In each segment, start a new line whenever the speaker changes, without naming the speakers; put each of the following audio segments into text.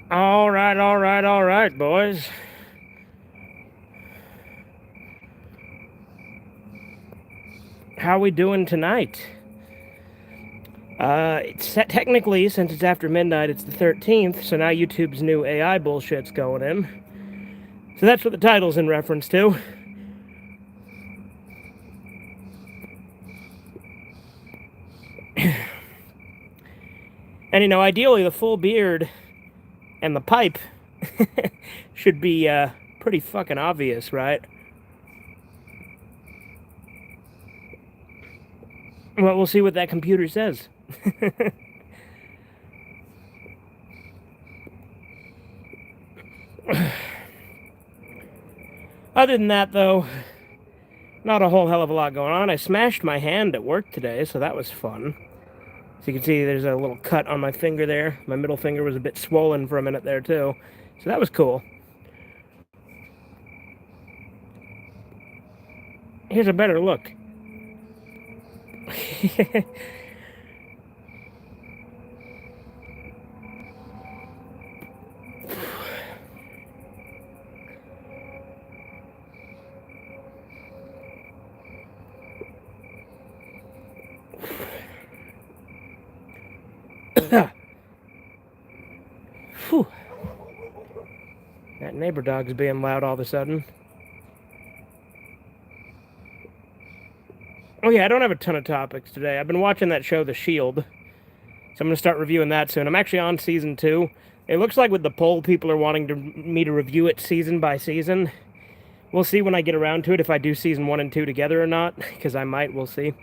All right, boys. How we doing tonight? Technically, since it's after midnight, it's the 13th, so now YouTube's new AI bullshit's going in. So that's what the title's in reference to. And ideally, the full beard and the pipe should be pretty fucking obvious, right? Well, we'll see what that computer says. Other than that, though, not a whole hell of a lot going on. I smashed my hand at work today, so that was fun. So you can see there's a little cut on my finger there. My middle finger was a bit swollen for a minute there, too. So that was cool. Here's a better look. Whew. That neighbor dog's being loud all of a sudden. Oh yeah, I don't have a ton of topics today. I've been watching that show, The Shield. So I'm going to start reviewing that soon. I'm actually on season 2. It looks like with the poll, people are wanting me to review it season by season. We'll see when I get around to it if I do season 1 and 2 together or not, because I might, we'll see.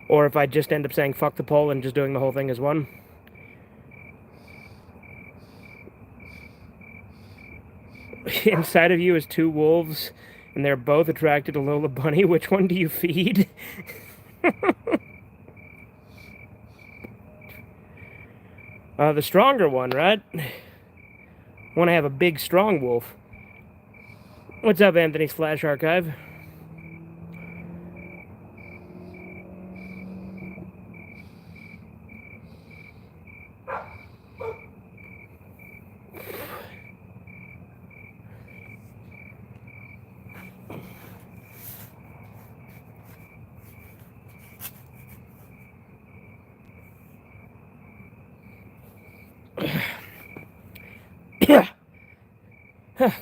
Or if I just end up saying fuck the poll and just doing the whole thing as one. Inside of you is 2 wolves, and they're both attracted to Lola Bunny. Which one do you feed? The stronger one, right? Want to have a big, strong wolf. What's up, Anthony's Flash Archive?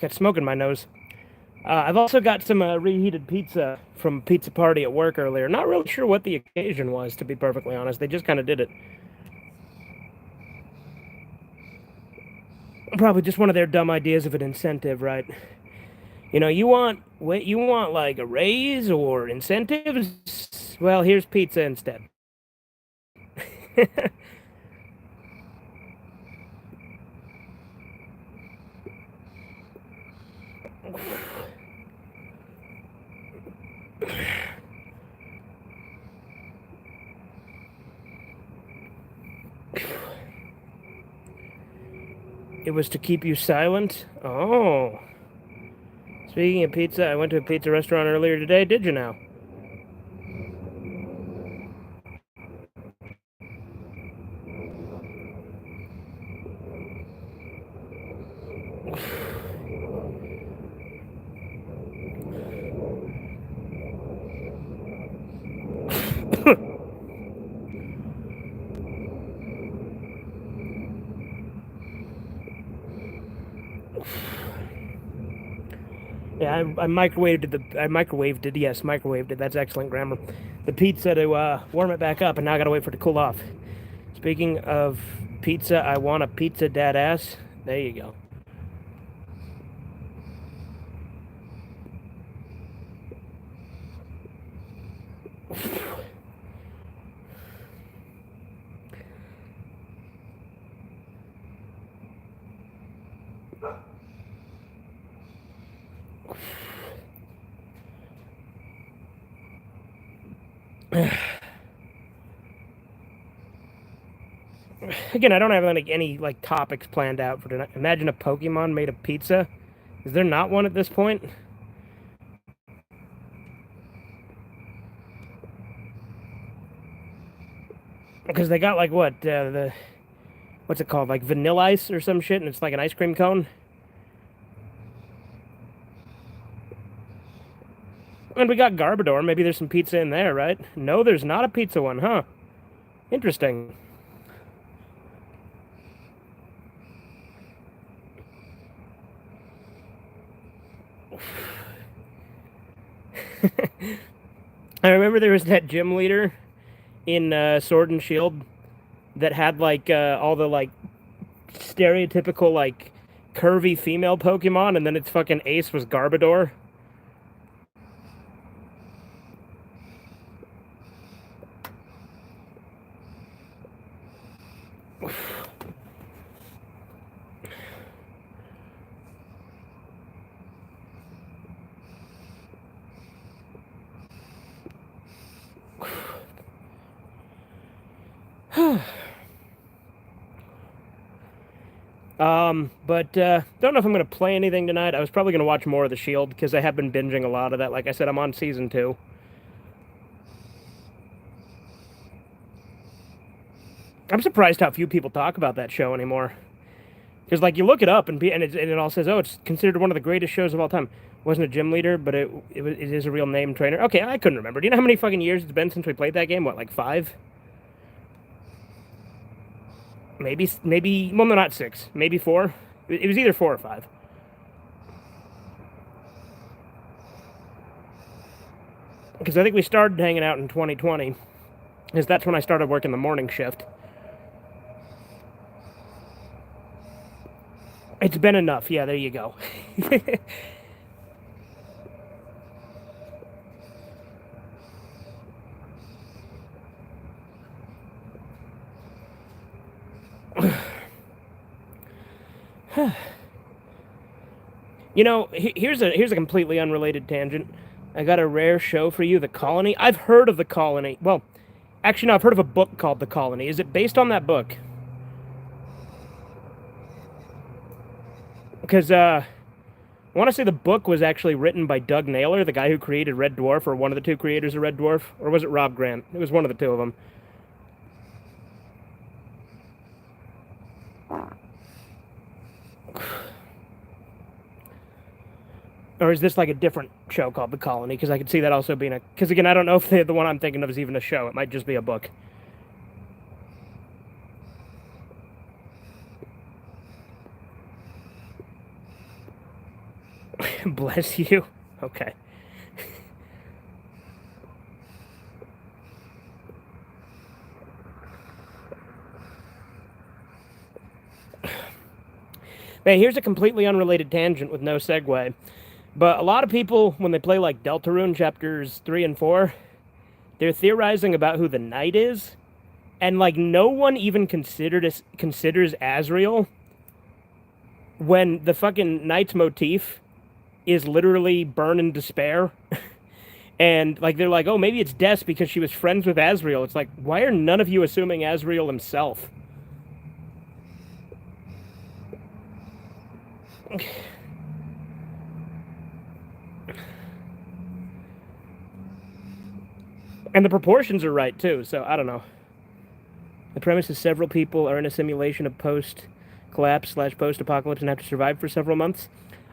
Got smoke in my nose. I've also got some reheated pizza from Pizza Party at work earlier. Not really sure what the occasion was, to be perfectly honest. They just kind of did it. Probably just one of their dumb ideas of an incentive, right? You want like a raise or incentives? Well, here's pizza instead. It was to keep you silent? Oh. Speaking of pizza, I went to a pizza restaurant earlier today. Did you now? Yeah, I microwaved it. Yes, microwaved it. That's excellent grammar. The pizza to warm it back up, and now I gotta wait for it to cool off. Speaking of pizza, I want a pizza dad ass. There you go. Again, I don't have any like topics planned out for tonight. Imagine a Pokemon made of pizza. Is there not one at this point? Because they got like what the what's it called? Like vanilla ice or some shit, and it's like an ice cream cone. And we got Garbador. Maybe there's some pizza in there, right? No, there's not a pizza one, huh? Interesting. I remember there was that gym leader in Sword and Shield that had like all the like stereotypical like curvy female Pokemon, and then its fucking ace was Garbodor. But don't know if I'm gonna play anything tonight. I was probably gonna watch more of The Shield because I have been binging a lot of that. Like I said, I'm on season 2. I'm surprised how few people talk about that show anymore. Because like you look it up and it all says, oh, it's considered one of the greatest shows of all time. Wasn't a gym leader, but it is a real name trainer. Okay, I couldn't remember. Do you know how many fucking years it's been since we played that game? What, like 5? Maybe. Well, no, not 6. Maybe 4. It was either 4 or 5. Because I think we started hanging out in 2020. Because that's when I started working the morning shift. It's been enough. Yeah, there you go. You know, here's a completely unrelated tangent. I got a rare show for you, The Colony. I've heard of The Colony. Well, actually, no, I've heard of a book called The Colony. Is it based on that book? Because I want to say the book was actually written by Doug Naylor, the guy who created Red Dwarf, or one of the 2 creators of Red Dwarf, or was it Rob Grant? It was one of the 2 of them. Or is this like a different show called The Colony? Because I could see that also being a... Because again, I don't know if the one I'm thinking of is even a show. It might just be a book. Bless you. Okay. Hey, here's a completely unrelated tangent with no segue. But a lot of people, when they play like Deltarune chapters 3 and 4, they're theorizing about who the knight is. And like no one even considers Azrael when the fucking knight's motif is literally burn in despair. And like they're like, oh, maybe it's Des because she was friends with Azrael. It's like, why are none of you assuming Azrael himself? And the proportions are right too, so I don't know. The premise is several people are in a simulation of post-collapse / post-apocalypse and have to survive for several months.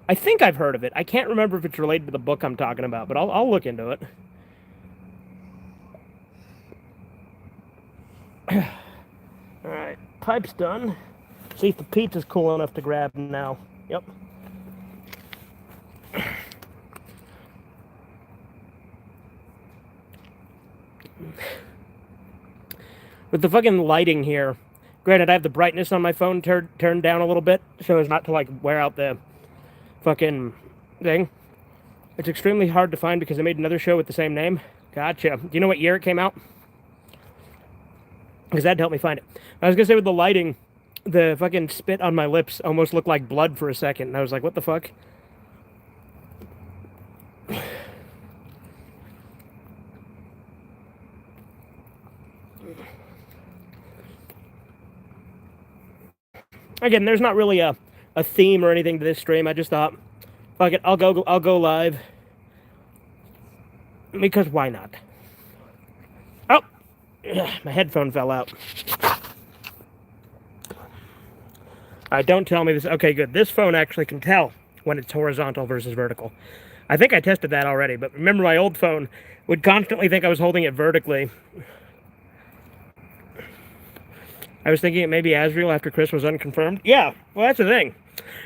I think I've heard of it. I can't remember if it's related to the book I'm talking about, but I'll look into it. Alright, pipe's done. See if the pizza's cool enough to grab now. Yep. With the fucking lighting here, granted I have the brightness on my phone turned down a little bit so as not to like wear out the fucking thing. It's extremely hard to find because I made another show with the same name. Gotcha. Do you know what year it came out? Because that'd help me find it. I was gonna say with the lighting, the fucking spit on my lips almost looked like blood for a second, and I was like, what the fuck? Again, there's not really a theme or anything to this stream. I just thought, fuck it, I'll go live. Because why not? Oh, my headphone fell out. Don't tell me this. Okay, good. This phone actually can tell when it's horizontal versus vertical. I think I tested that already, but remember my old phone would constantly think I was holding it vertically. I was thinking it may be Asriel after Chris was unconfirmed. Yeah, well, that's the thing.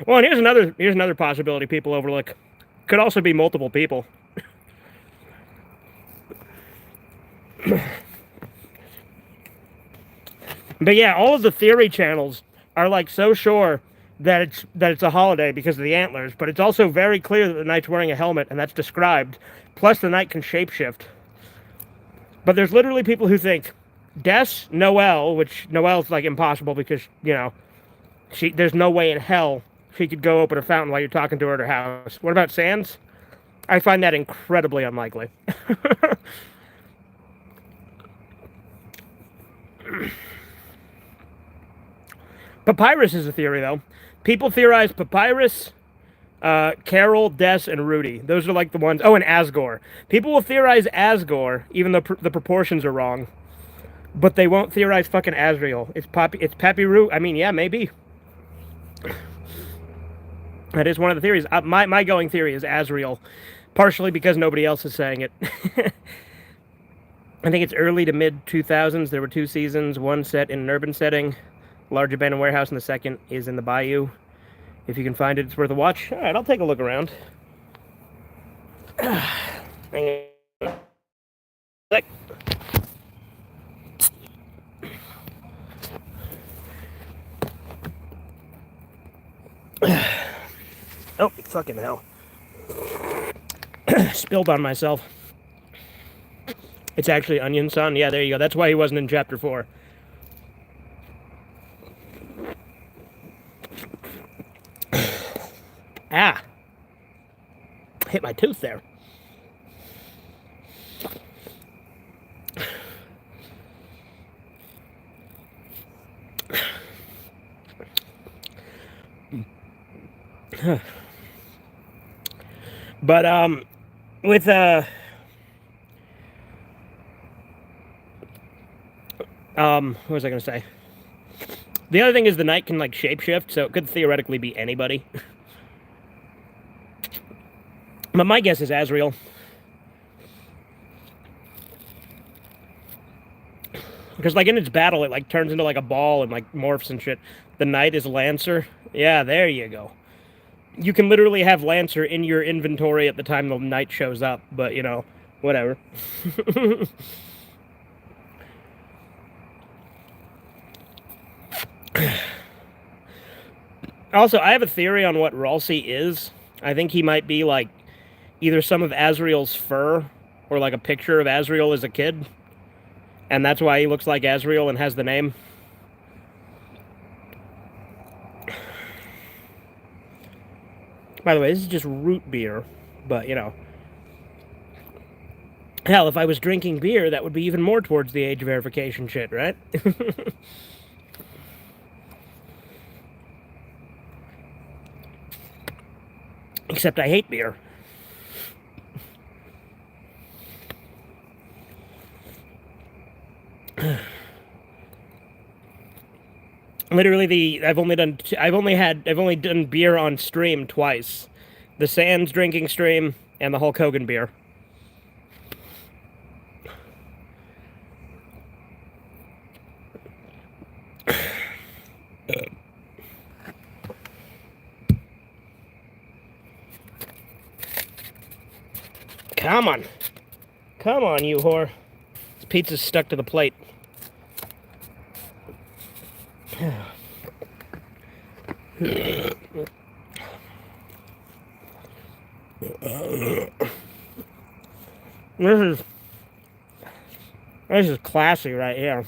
Well, and here's another possibility people overlook. Could also be multiple people. But yeah, all of the theory channels are like so sure that it's a holiday because of the antlers, but it's also very clear that the knight's wearing a helmet, and that's described. Plus, the knight can shapeshift. But there's literally people who think Des, Noelle, which Noelle's like impossible because, you know, there's no way in hell she could go open a fountain while you're talking to her at her house. What about Sans? I find that incredibly unlikely. Papyrus is a theory, though. People theorize Papyrus, Carol, Des, and Rudy. Those are like the ones. Oh, and Asgore. People will theorize Asgore, even though the proportions are wrong. But they won't theorize fucking Asriel. It's Papyrus. I mean, yeah, maybe. That is one of the theories. My going theory is Asriel, partially because nobody else is saying it. I think it's early to mid 2000s. There were 2 seasons, one set in an urban setting, large abandoned warehouse, and the second is in the bayou. If you can find it, it's worth a watch. All right, I'll take a look around. Hang on. Like. Oh, fucking hell. Spilled on myself. It's actually Onion Son. Yeah, there you go. That's why he wasn't in Chapter 4. Ah. Hit my tooth there. But, with, what was I going to say? The other thing is the knight can, like, shapeshift, so it could theoretically be anybody. But my guess is Asriel. Because, like, in its battle, it, like, turns into, like, a ball and, like, morphs and shit. The knight is Lancer. Yeah, there you go. You can literally have Lancer in your inventory at the time the knight shows up, but, you know, whatever. Also, I have a theory on what Ralsei is. I think he might be, like, either some of Asriel's fur or, like, a picture of Asriel as a kid. And that's why he looks like Asriel and has the name. By the way, this is just root beer, but, you know. Hell, if I was drinking beer, that would be even more towards the age verification shit, right? Except I hate beer. Literally, I've only done beer on stream twice. The Sans drinking stream and the Hulk Hogan beer. Come on. Come on, you whore. This pizza's stuck to the plate. This is classy right here.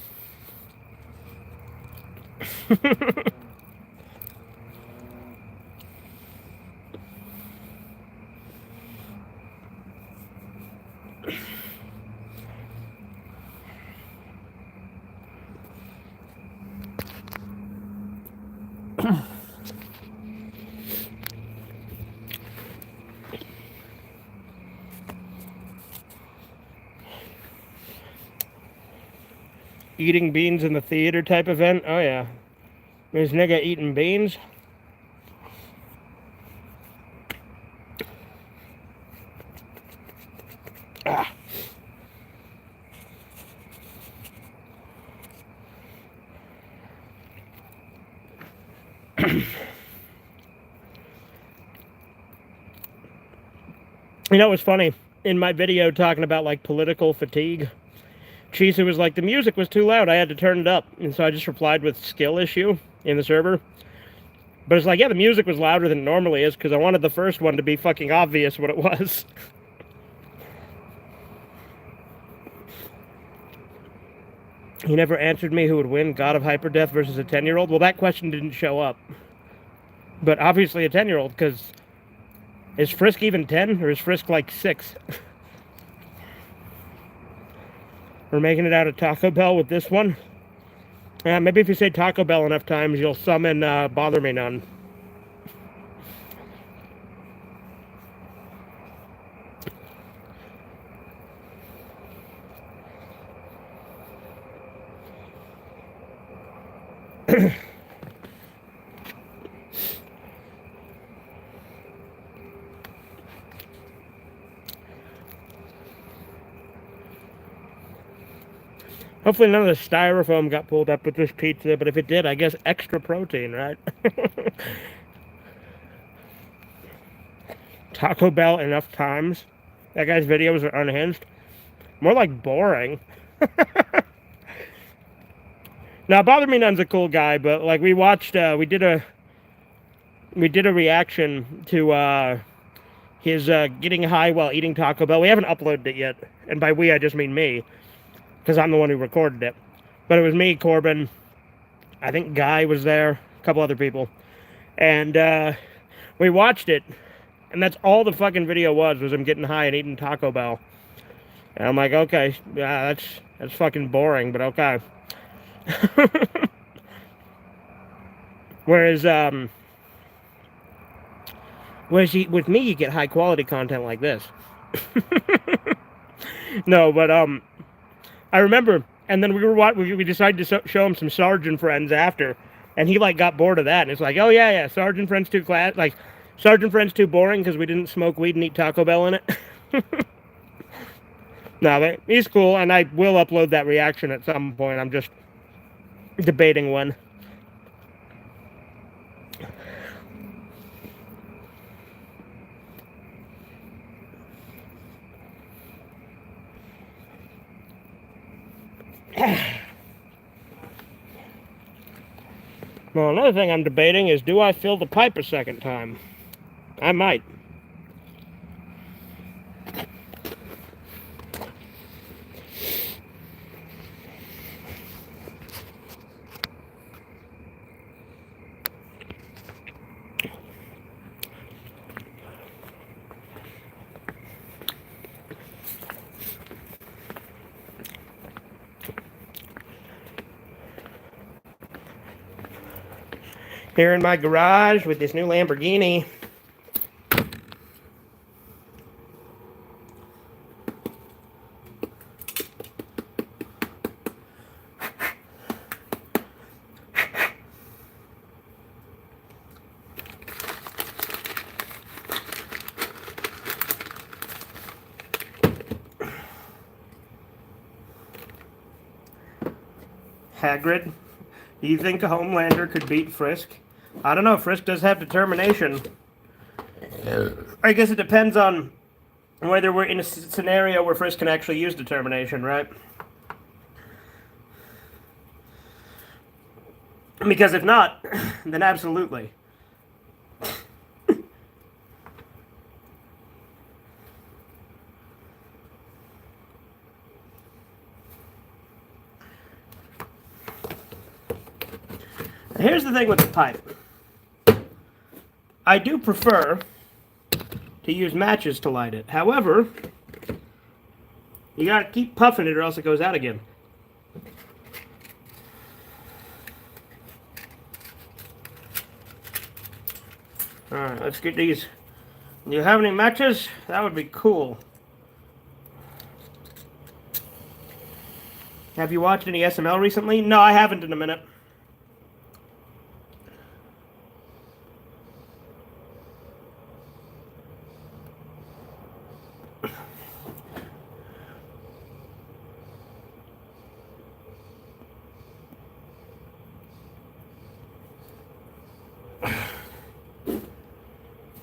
Eating beans in the theater type event? Oh, yeah. This nigga eating beans. Ah. You know, it was funny. In my video talking about, like, political fatigue, Chisa was like, the music was too loud. I had to turn it up. And so I just replied with skill issue in the server. But it's like, yeah, the music was louder than it normally is because I wanted the first one to be fucking obvious what it was. He never answered me who would win, God of Hyperdeath versus a 10-year-old. Well, that question didn't show up. But obviously a 10-year-old, because is Frisk even 10, or is Frisk like 6? We're making it out of Taco Bell with this one. Maybe if you say Taco Bell enough times, you'll summon Bother Me None. Hopefully none of the styrofoam got pulled up with this pizza, but if it did, I guess extra protein, right? Taco Bell enough times. That guy's videos are unhinged. More like boring. Now, Bother Me None's a cool guy, but like we watched, we did a reaction to his getting high while eating Taco Bell. We haven't uploaded it yet, and by we I just mean me, because I'm the one who recorded it. But it was me, Corbin, I think Guy was there, a couple other people, and we watched it, and that's all the fucking video was him getting high and eating Taco Bell. And I'm like, okay, yeah, that's fucking boring, but okay. Whereas with me, you get high quality content like this. No, but I remember, and then we decided to show him some Sergeant Friends after, and he like got bored of that, and it's like, oh yeah, Sergeant Friends too Sergeant Friends too boring because we didn't smoke weed and eat Taco Bell in it. No, he's cool, and I will upload that reaction at some point. I'm just debating when. Well, another thing I'm debating is, do I fill the pipe a second time? I might. Here in my garage with this new Lamborghini. Hagrid, do you think a Homelander could beat Frisk? I don't know. Frisk does have determination. I guess it depends on whether we're in a scenario where Frisk can actually use determination, right? Because if not, then absolutely. Here's the thing with the pipe. I do prefer to use matches to light it. However, you gotta keep puffing it or else it goes out again. Alright, let's get these. Do you have any matches? That would be cool. Have you watched any SML recently? No, I haven't in a minute.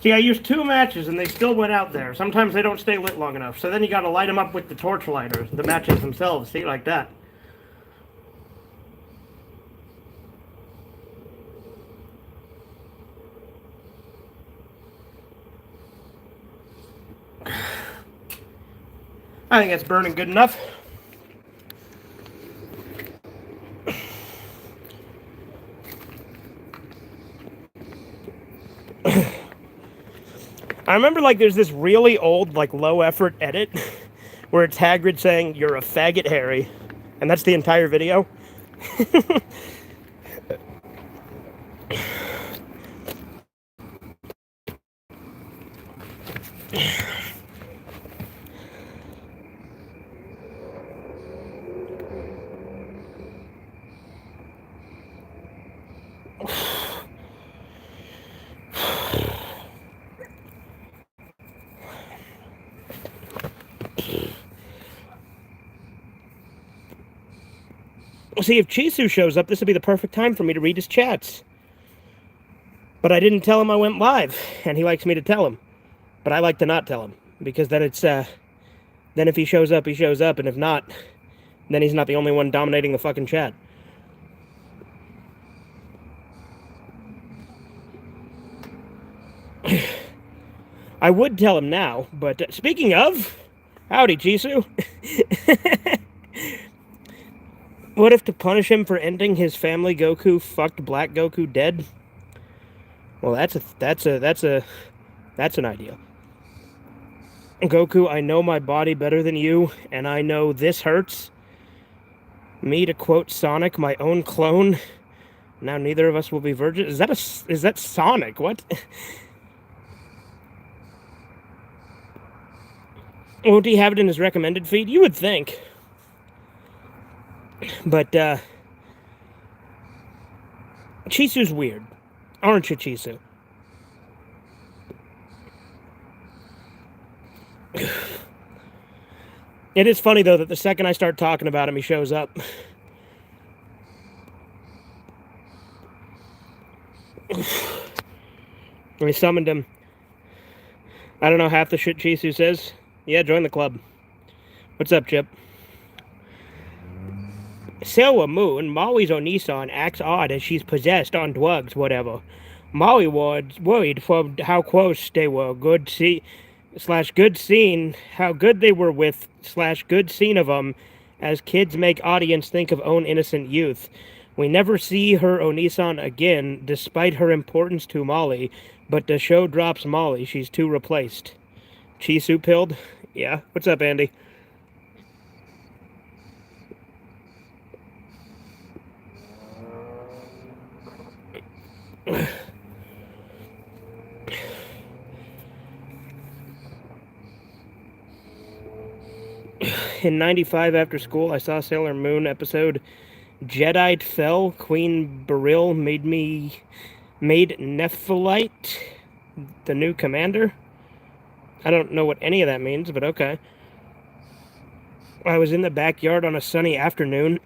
See, I used 2 matches and they still went out there. Sometimes they don't stay lit long enough. So then you gotta light them up with the torch lighters, the matches themselves. See, like that. I think that's burning good enough. I remember, like, there's this really old, like, low-effort edit where it's Hagrid saying, "You're a faggot, Harry." And that's the entire video. See, if Chisu shows up, this would be the perfect time for me to read his chats. But I didn't tell him I went live, and he likes me to tell him. But I like to not tell him, because then it's, then if he shows up, and if not, then he's not the only one dominating the fucking chat. I would tell him now, but speaking of, howdy, Chisu. What if to punish him for ending his family Goku fucked Black Goku dead? Well, that's an idea. Goku, I know my body better than you, and I know this hurts. Me, to quote Sonic, my own clone. Now neither of us will be virgins. Is that Sonic? What? Won't he have it in his recommended feed? You would think. But, Chisu's weird. Aren't you, Chisu? It is funny, though, that the second I start talking about him, he shows up. We summoned him. I don't know half the shit Chisu says. Yeah, join the club. What's up, Chip? Sailor Moon, Molly's Onisan acts odd as she's possessed on drugs, whatever. Molly was worried for how close they were. Good scene, how good they were with, good scene of them, as kids make audience think of own innocent youth. We never see her Onisan again, despite her importance to Molly, but the show drops Molly. She's too replaced. Chisu pilled? Yeah. What's up, Andy? In 95 after school, I saw Sailor Moon episode Jedi Fell, Queen Beryl made Nephalite the new commander. I don't know what any of that means, but okay. I was in the backyard on a sunny afternoon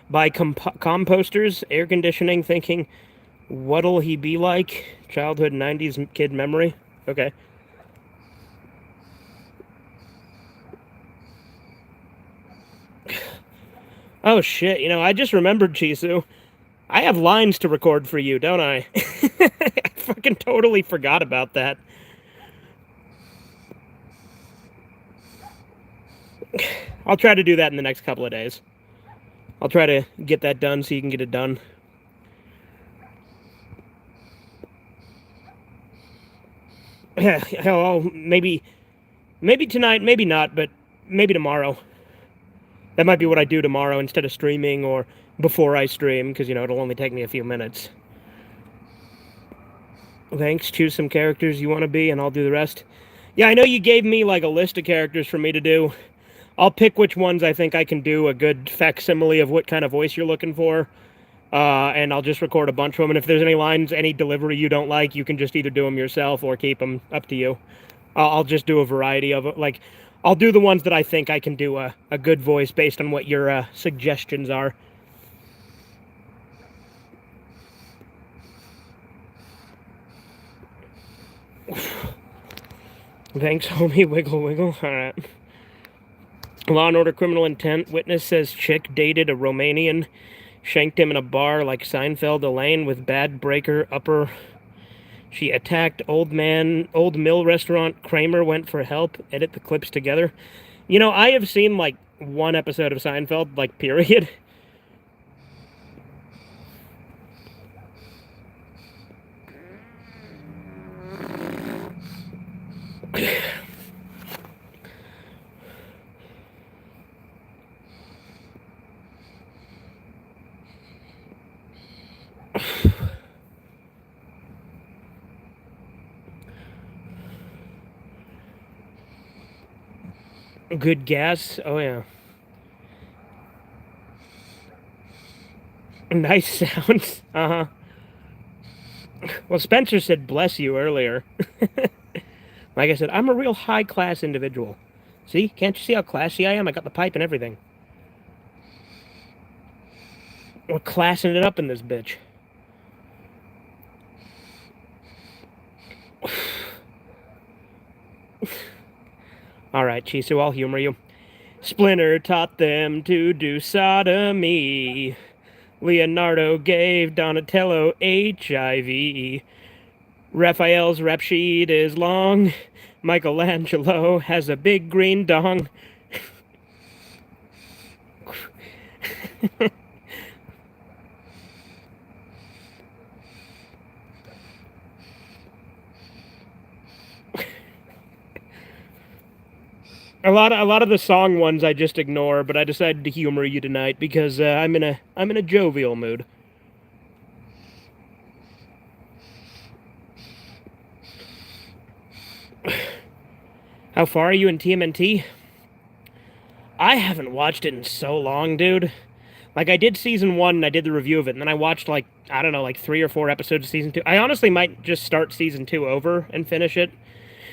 by composters, air conditioning, thinking, what'll he be like? Childhood 90s kid memory. Okay. Oh shit, you know, I just remembered, Chisu. I have lines to record for you, don't I? I fucking totally forgot about that. I'll try to do that in the next couple of days. I'll try to get that done so you can get it done. Hell, maybe tonight, maybe not, but maybe tomorrow. That might be what I do tomorrow instead of streaming or before I stream, because, you know, it'll only take me a few minutes. Thanks. Choose some characters you want to be, and I'll do the rest. Yeah, I know you gave me, like, a list of characters for me to do. I'll pick which ones I think I can do a good facsimile of what kind of voice you're looking for. And I'll just record a bunch of them. And if there's any lines, any delivery you don't like, you can just either do them yourself or keep them. Up to you. I'll just do a variety of it. Like, I'll do the ones that I think I can do a good voice based on what your suggestions are. Thanks, homie. Wiggle, wiggle. All right. Law and Order Criminal Intent. Witness says chick dated a Romanian, shanked him in a bar like Seinfeld Elaine with bad breaker upper. She attacked old mill restaurant. Kramer went for help. Edit the clips together. You know, I have seen like one episode of Seinfeld, like, period. Good gas. Oh, yeah. Nice sounds. Uh-huh. Well, Spencer said bless you earlier. Like I said, I'm a real high-class individual. See? Can't you see how classy I am? I got the pipe and everything. We're classing it up in this bitch. Alright, Chisu, I'll humor you. Splinter taught them to do sodomy. Leonardo gave Donatello HIV. Raphael's rap sheet is long. Michelangelo has a big green dong. A lot of the song ones I just ignore, but I decided to humor you tonight because I'm in a jovial mood. How far are you in TMNT? I haven't watched it in so long, dude. Like, I did season 1 and I did the review of it, and then I watched, like, I don't know, like 3 or 4 episodes of season 2. I honestly might just start season 2 over and finish it.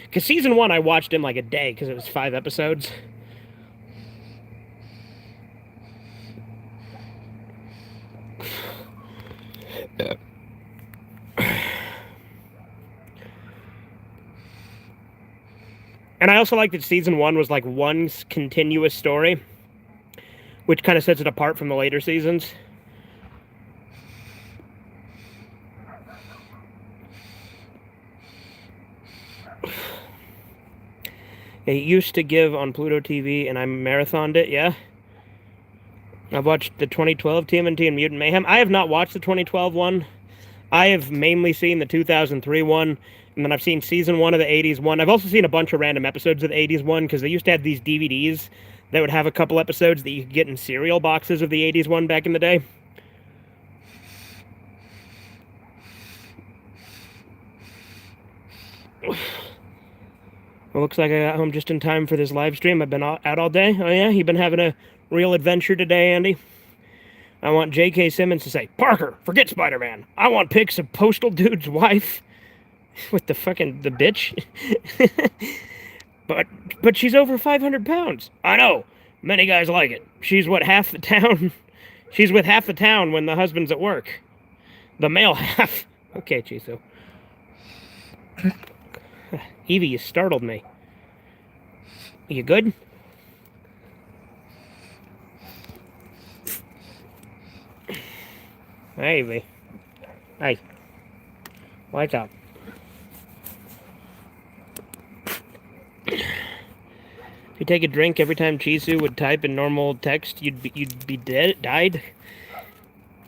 Because season 1 I watched in like a day because it was 5 episodes. And I also like that season 1 was like one continuous story, which kind of sets it apart from the later seasons. It used to give on Pluto TV, and I marathoned it, yeah? I've watched the 2012 TMNT and Mutant Mayhem. I have not watched the 2012 one. I have mainly seen the 2003 one, and then I've seen season 1 of the 80s one. I've also seen a bunch of random episodes of the 80s one, because they used to have these DVDs that would have a couple episodes that you could get in cereal boxes of the 80s one back in the day. It looks like I got home just in time for this live stream. I've been out all day. Oh, yeah? You've been having a real adventure today, Andy? I want J.K. Simmons to say, Parker, forget Spider-Man. I want pics of Postal Dude's wife. With the bitch. But she's over 500 pounds. I know. Many guys like it. She's what, half the town? She's with half the town when the husband's at work. The male half. Okay, Chiso. Evie, you startled me. You good? Hey, Evie. Hey. What's up? If you take a drink every time Chisu would type in normal text, you'd be died?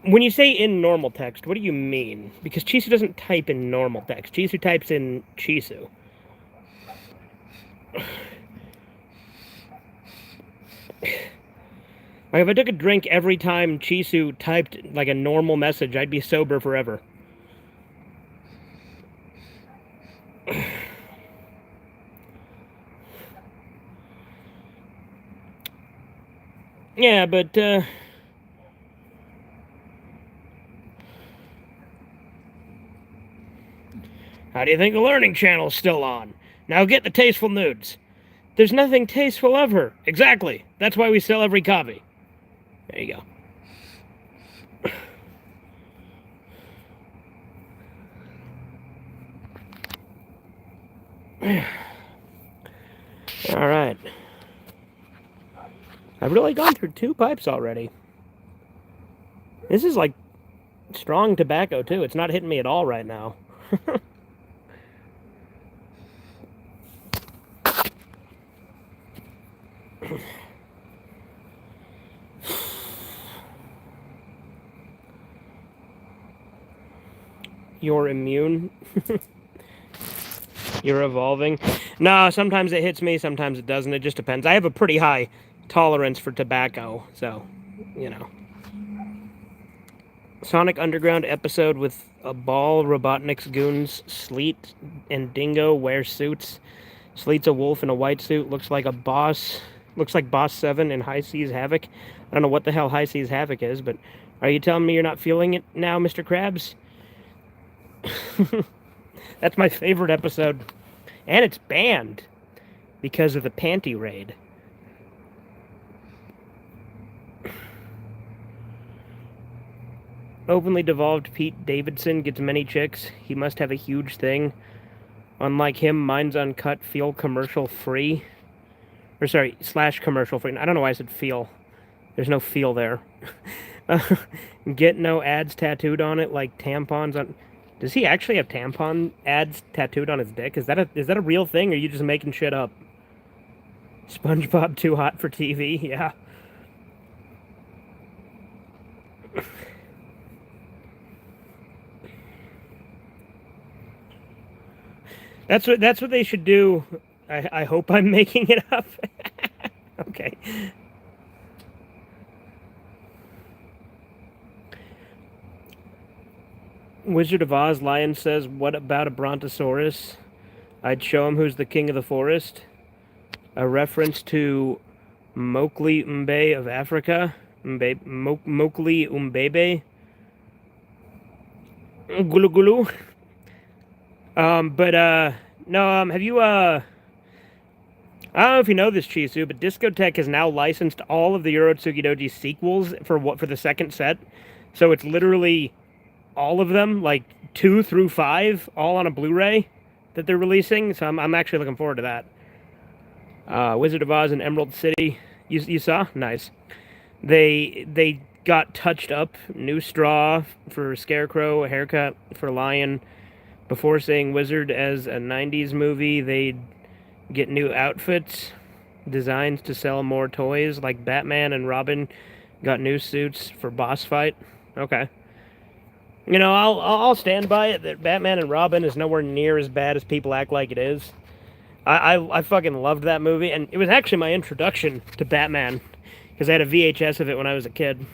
When you say in normal text, what do you mean? Because Chisu doesn't type in normal text. Chisu types in Chisu. Like, if I took a drink every time Chisu typed, like, a normal message, I'd be sober forever. Yeah, but, how do you think the Learning Channel's still on? Now get the tasteful nudes. There's nothing tasteful of her. Exactly. That's why we sell every copy. There you go. I've really gone through 2 pipes already. This is like strong tobacco, too. It's not hitting me at all right now. You're immune. You're evolving. No, sometimes it hits me, sometimes it doesn't. It just depends. I have a pretty high tolerance for tobacco, so, you know. Sonic Underground episode with a ball, Robotnik's goons, Sleet and Dingo wear suits. Sleet's a wolf in a white suit, looks like a boss. Looks like Boss 7 in High Seas Havoc. I don't know what the hell High Seas Havoc is, but are you telling me you're not feeling it now, Mr. Krabs? That's my favorite episode. And it's banned because of the panty raid. Openly devolved Pete Davidson gets many chicks. He must have a huge thing. Unlike him, mine's uncut, feel commercial free. Or sorry, / commercial free. I don't know why I said feel. There's no feel there. Get no ads tattooed on it like tampons on... Does he actually have tampon ads tattooed on his dick? Is that a real thing, or are you just making shit up? SpongeBob too hot for TV? Yeah. That's what they should do. I hope I'm making it up. Okay. Wizard of Oz Lion says, what about a brontosaurus? I'd show him who's the king of the forest. A reference to Mowgli Umbe of Africa. Mowgli Umbebe. Gulu Gulu. Have you, I don't know if you know this, Chisu, but Discotech has now licensed all of the Urotsuki Doji sequels for the second set. So it's literally all of them, like 2 through 5, all on a Blu-ray that they're releasing. So I'm actually looking forward to that. Wizard of Oz and Emerald City. You saw? Nice. They got touched up. New straw for Scarecrow, a haircut for Lion. Before saying Wizard as a 90s movie, they'd get new outfits, designs to sell more toys, like Batman and Robin got new suits for boss fight. Okay. You know, I'll stand by it that Batman and Robin is nowhere near as bad as people act like it is. I fucking loved that movie, and it was actually my introduction to Batman, because I had a VHS of it when I was a kid.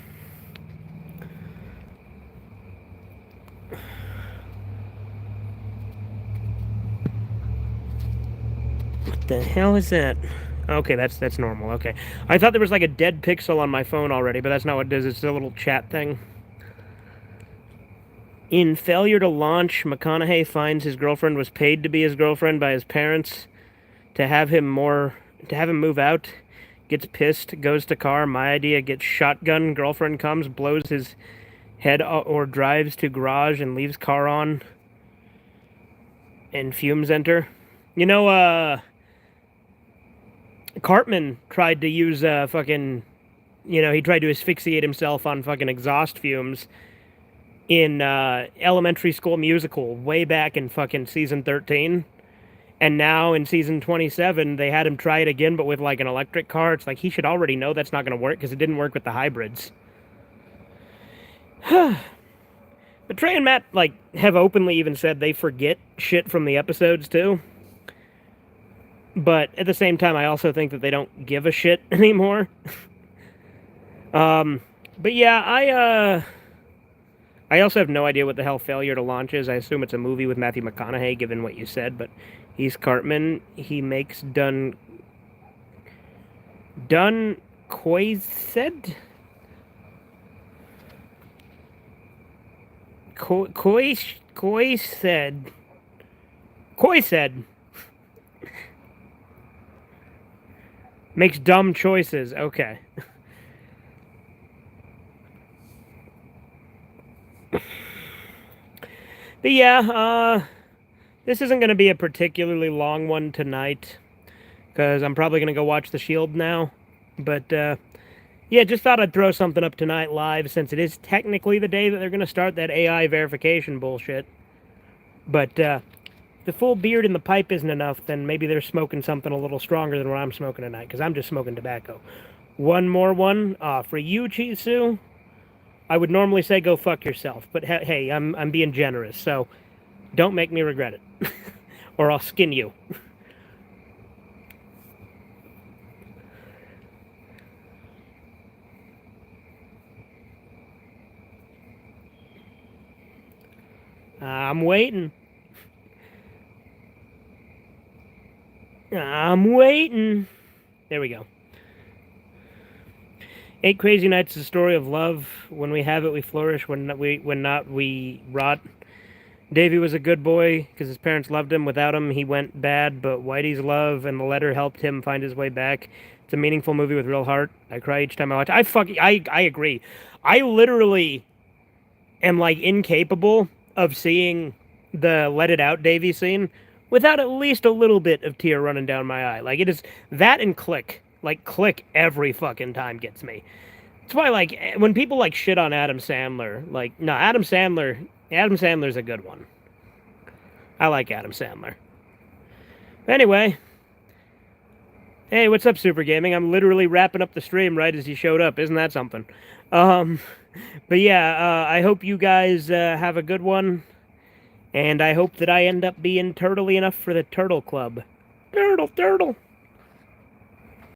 What the hell is that? Okay, that's normal. Okay. I thought there was like a dead pixel on my phone already, but that's not what it is. It's a little chat thing. In Failure to Launch, McConaughey finds his girlfriend was paid to be his girlfriend by his parents to have him move out. Gets pissed, goes to car. My idea, gets shotgun. Girlfriend comes, blows his head or drives to garage and leaves car on. And fumes enter. You know, Cartman tried to use he tried to asphyxiate himself on fucking exhaust fumes in Elementary School Musical way back in fucking season 13. And now in season 27, they had him try it again, but with like an electric car. It's like he should already know that's not going to work because it didn't work with the hybrids. But Trey and Matt have openly even said they forget shit from the episodes too. But at the same time, I also think that they don't give a shit anymore. But yeah, I also have no idea what the hell Failure to Launch is. I assume it's a movie with Matthew McConaughey, given what you said, but he's Cartman. He makes Dun Koised? Koised. Makes dumb choices. Okay. But yeah, this isn't going to be a particularly long one tonight, because I'm probably going to go watch The Shield now. But Yeah, just thought I'd throw something up tonight live since it is technically the day that they're going to start that AI verification bullshit. But the full beard in the pipe isn't enough, then maybe they're smoking something a little stronger than what I'm smoking tonight, because I'm just smoking tobacco. One more one for you, Chisu. I would normally say go fuck yourself, but hey, I'm being generous, so don't make me regret it, or I'll skin you. I'm waiting. I'm waiting. There we go. 8 Crazy Nights is a story of love. When we have it, we flourish. When not, we rot. Davy was a good boy because his parents loved him. Without him, he went bad. But Whitey's love and the letter helped him find his way back. It's a meaningful movie with real heart. I cry each time I watch. I agree. I literally am like incapable of seeing the Let It Out Davy scene without at least a little bit of tear running down my eye. Like it is that and Click. Like Click every fucking time gets me. That's why like when people like shit on Adam Sandler, like no, Adam Sandler's a good one. I like Adam Sandler. Anyway, hey, what's up, Super Gaming? I'm literally wrapping up the stream right as you showed up. Isn't that something? Um, but yeah, I hope you guys have a good one. And I hope that I end up being turtley enough for the Turtle Club. Turtle, turtle.